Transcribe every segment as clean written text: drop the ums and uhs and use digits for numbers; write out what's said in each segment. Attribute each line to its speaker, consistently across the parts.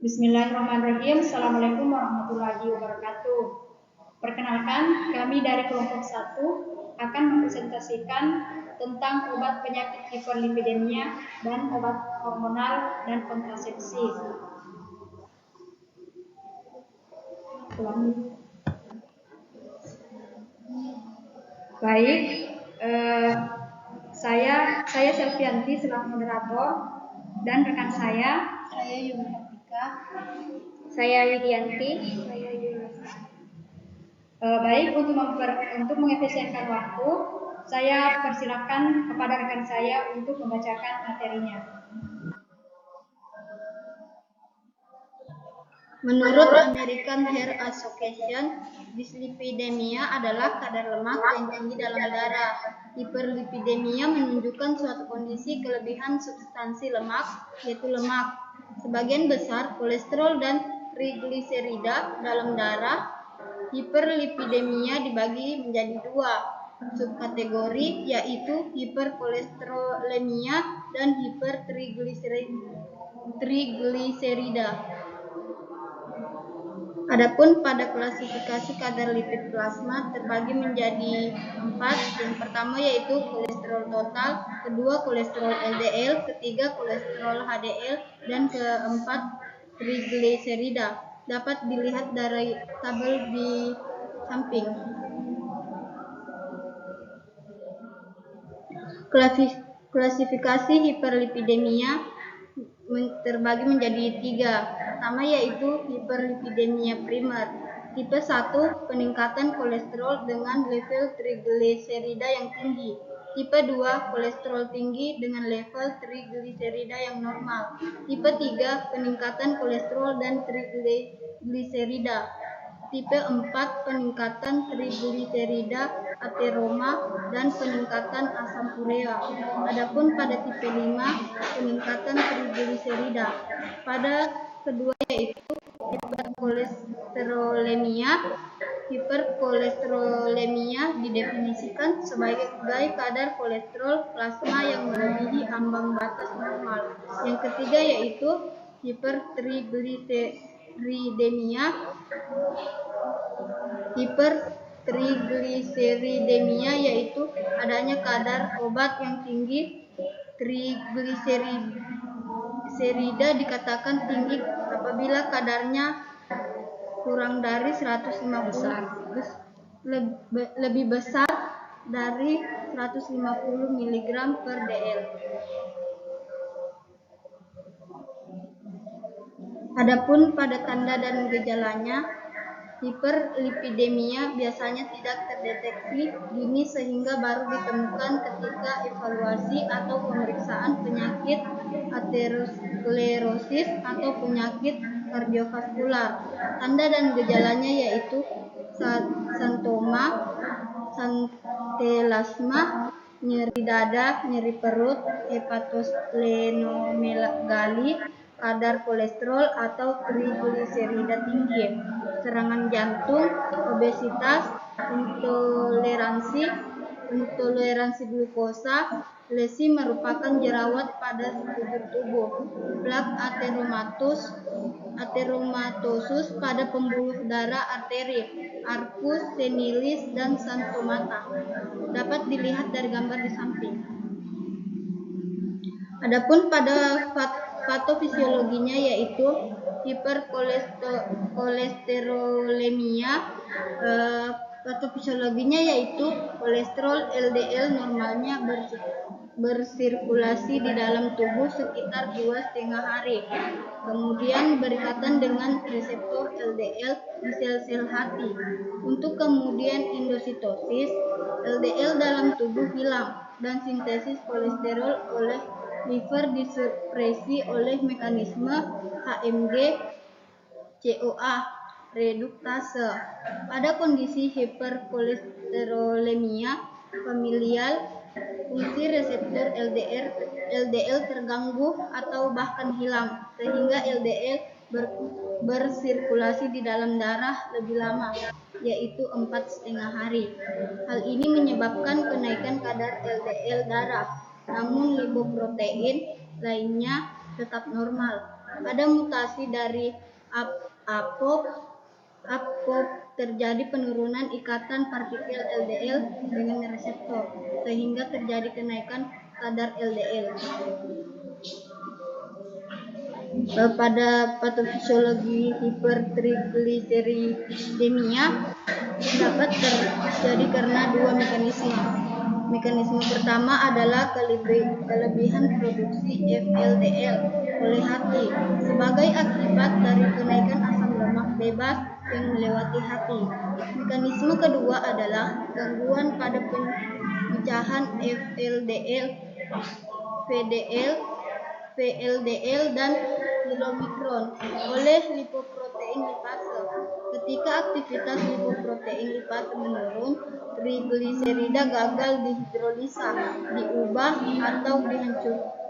Speaker 1: Bismillahirrahmanirrahim. Assalamualaikum warahmatullahi wabarakatuh. Perkenalkan, kami dari kelompok 1 akan mempresentasikan tentang obat penyakit hiperlipidemia dan obat hormonal dan kontrasepsi. Baik, saya Selvianti selaku moderator dan rekan saya
Speaker 2: Yuni Hartika,
Speaker 1: saya Widianti. Baik, untuk mengefisienkan waktu, saya persilakan kepada rekan saya untuk membacakan materinya.
Speaker 2: Menurut American Heart Association, dislipidemia adalah kadar lemak yang tinggi dalam darah. Hiperlipidemia menunjukkan suatu kondisi kelebihan substansi lemak, yaitu lemak. Sebagian besar kolesterol dan trigliserida dalam darah. Hiperlipidemia dibagi menjadi 2 subkategori, yaitu hiperkolesterolemia dan hipertrigliserida. Adapun pada klasifikasi kadar lipid plasma terbagi menjadi 4. Yang pertama yaitu kolesterol total, kedua kolesterol LDL, ketiga kolesterol HDL, dan keempat trigliserida. Dapat dilihat dari tabel di samping. Klasifikasi hiperlipidemia terbagi menjadi 3. Pertama yaitu hiperlipidemia primer. Tipe 1, peningkatan kolesterol dengan level trigliserida yang tinggi. Tipe 2, kolesterol tinggi dengan level trigliserida yang normal. Tipe 3, peningkatan kolesterol dan trigliserida. Tipe 4, peningkatan trigliserida ateroma dan peningkatan asam urea. Adapun pada tipe 5, peningkatan trigliserida. Pada kedua yaitu hiperkolesterolemia. Hiperkolesterolemia didefinisikan sebagai kadar kolesterol plasma yang melebihi ambang batas normal. Yang ketiga yaitu hipertrigliseridemia. Hipertrigliseridemia yaitu adanya kadar obat yang tinggi. Trigliserida dikatakan tinggi apabila kadarnya kurang dari 150 lebih besar dari 150 mg per dl. Adapun pada tanda dan gejalanya, hiperlipidemia biasanya tidak terdeteksi dini sehingga baru ditemukan ketika evaluasi atau pemeriksaan penyakit aterosklerosis atau penyakit kardiovaskular. Tanda dan gejalanya yaitu santoma, santelasma, nyeri dada, nyeri perut, hepatosplenomegali, kadar kolesterol atau trigliserida tinggi, serangan jantung, obesitas, intoleransi glukosa, lesi merupakan jerawat pada sekujur tubuh, plak ateromatosus pada pembuluh darah arteri, arcus senilis, dan santomata. Dapat dilihat dari gambar di samping. Adapun pada patofisiologinya yaitu hiperkolesterolemia. Patofisiologinya yaitu kolesterol LDL normalnya bersirkulasi di dalam tubuh sekitar 2,5 hari. Kemudian berkaitan dengan reseptor LDL di sel-sel hati. Untuk kemudian endositosis, LDL dalam tubuh hilang dan sintesis kolesterol oleh liver disupresi oleh mekanisme HMG CoA reduktase. Pada kondisi hiperkolesterolemia familial, fungsi reseptor LDL terganggu atau bahkan hilang, sehingga LDL bersirkulasi di dalam darah lebih lama, yaitu 4,5 hari. Hal ini menyebabkan kenaikan kadar LDL darah, namun lipoprotein lainnya tetap normal. Pada mutasi dari APOP terjadi penurunan ikatan partikel LDL dengan reseptor, sehingga terjadi kenaikan kadar LDL. Pada patofisiologi hipertrigliseridemia dapat terjadi karena dua mekanisme. Mekanisme pertama adalah kelebihan produksi FLDL oleh hati sebagai akibat dari kenaikan asam lemak bebas yang melewati hati. Mekanisme kedua adalah gangguan pada pemecahan FLDL, VLDL dan kilomikron oleh lipoprotein lipase. Ketika aktivitas lipoprotein lipase menurun, trigliserida gagal dihidrolisa, diubah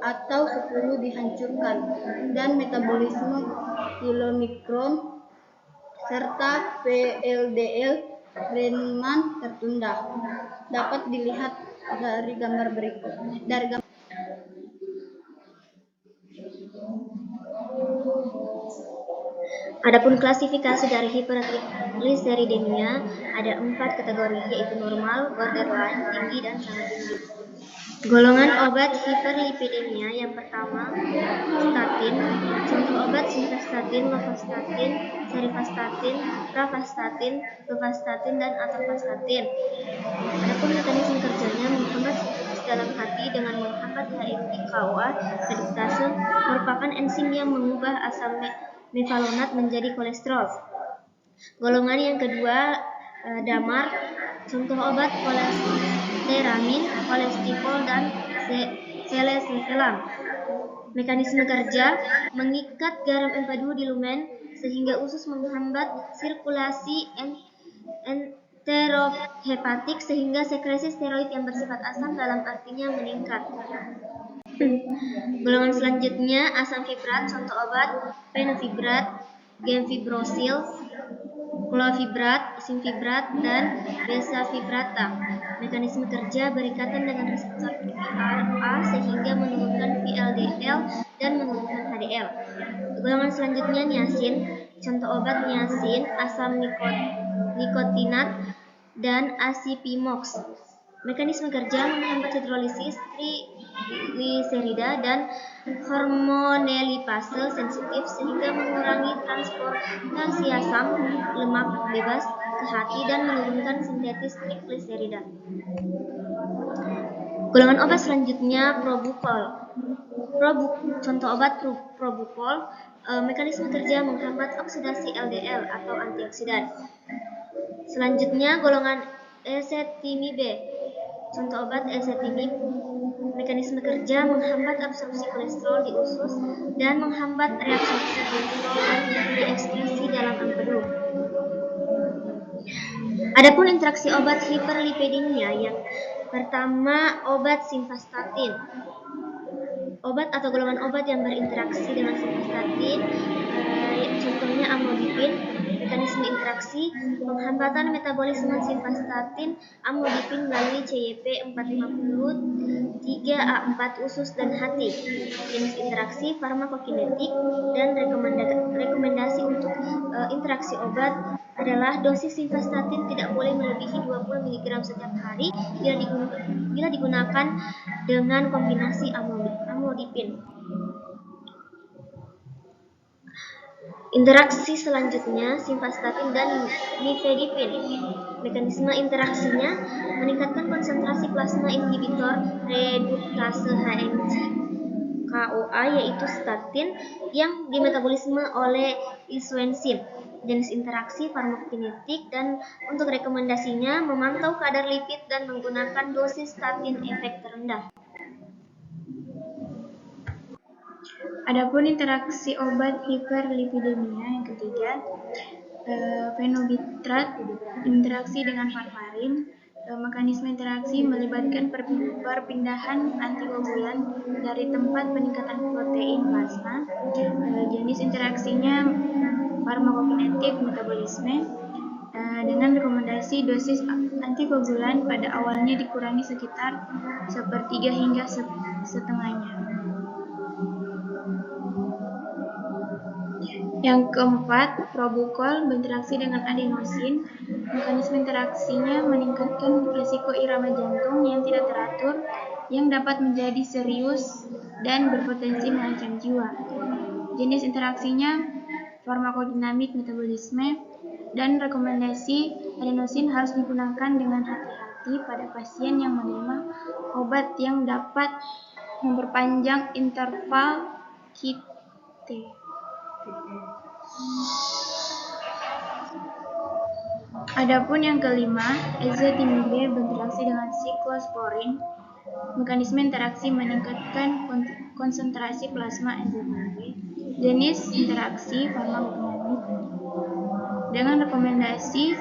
Speaker 2: atau 10 dihancurkan, dan metabolisme kilomikron serta VLDL Raman tertunda. Dapat dilihat dari gambar berikut.
Speaker 3: Adapun klasifikasi dari hipertrigliseridemia ada 4 kategori, yaitu normal, borderline, tinggi, dan sangat tinggi. Golongan obat hiperlipidemia yang pertama, statin. Contoh obat simvastatin, lovastatin, serivastatin, pravastatin, lovastatin, dan atorvastatin. Adapun mekanisme kerjanya menghambat sintetis dalam hati dengan menghambat HIF-KOA reduktase, merupakan enzim yang mengubah asam mevalonat menjadi kolesterol. Golongan yang kedua, damar. Contoh obat kolesteramin, kolestifol, dan seleselam. Mekanisme kerja mengikat garam empedu di lumen sehingga usus, menghambat sirkulasi enterohepatik sehingga sekresi steroid yang bersifat asam dalam artinya meningkat. Golongan selanjutnya, asam fibrat. Contoh obat fenofibrat, gemfibrosil, clovibrat, simfibrat, dan besafibrata. Mekanisme kerja berikatan dengan reseptor PPAR sehingga menurunkan VLDL dan menurunkan HDL. Golongan selanjutnya, niacin. Contoh obat niacin, asam nikotinat, dan asipimox. Mekanisme kerja menghambat hidrolisis trigliserida dan hormonelipase sensitif sehingga mengurangi transportasi asam lemak bebas ke hati dan menurunkan sintetis trigliserida. Golongan obat selanjutnya, probukol. Contoh obat probukol, mekanisme kerja menghambat oksidasi LDL atau antioksidan. Selanjutnya, golongan ezetimibe. Contoh obat ezetimibe, mekanisme kerja menghambat absorpsi kolesterol di usus dan menghambat reabsorpsi kolesterol dan diekskresi dalam empedu. Adapun interaksi obat hiperlipidemia yang pertama, obat simvastatin. Obat atau golongan obat yang berinteraksi dengan simvastatin, contohnya amlodipin. Mekanisme interaksi penghambatan metabolisme simvastatin amlodipin melalui CYP450 3A4 usus dan hati. Jenis interaksi farmakokinetik dan rekomendasi untuk interaksi obat adalah dosis simvastatin tidak boleh melebihi 20 mg setiap hari bila digunakan dengan kombinasi amlodipin. Interaksi selanjutnya, simvastatin dan nifedipin. Mekanisme interaksinya meningkatkan konsentrasi plasma inhibitor reduktase HMG KOA, yaitu statin, yang dimetabolisme oleh isoenzim. Jenis interaksi farmakokinetik dan untuk rekomendasinya memantau kadar lipid dan menggunakan dosis statin efek terendah.
Speaker 1: Adapun interaksi obat hiperlipidemia yang ketiga, fenobitrat, interaksi dengan warfarin. Mekanisme interaksi melibatkan perpindahan antikoagulan dari tempat peningkatan protein plasma. Jenis interaksinya farmakokinetik metabolisme, dengan rekomendasi dosis antikoagulan pada awalnya dikurangi sekitar 1/3 hingga setengahnya.
Speaker 2: Yang keempat, Probukol berinteraksi dengan adenosin. Mekanisme interaksinya meningkatkan risiko irama jantung yang tidak teratur yang dapat menjadi serius dan berpotensi mengancam jiwa. Jenis interaksinya farmakodinamik metabolisme, dan rekomendasi adenosin harus digunakan dengan hati-hati pada pasien yang menerima obat yang dapat memperpanjang interval QT. Adapun yang kelima, ezetimibe berinteraksi dengan siklosporin. Mekanisme interaksi meningkatkan konsentrasi plasma ezetimibe. Jenis interaksi farmakodinamik dengan rekomendasi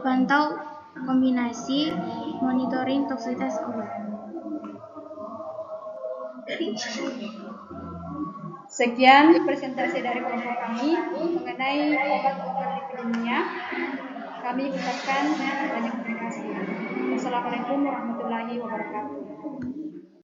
Speaker 2: pantau kombinasi monitoring toksisitas obat.
Speaker 1: Sekian presentasi dari kelompok kami mengenai obat-obat lipidemia. Kami ucapkan banyak terima kasih. Wassalamualaikum warahmatullahi wabarakatuh.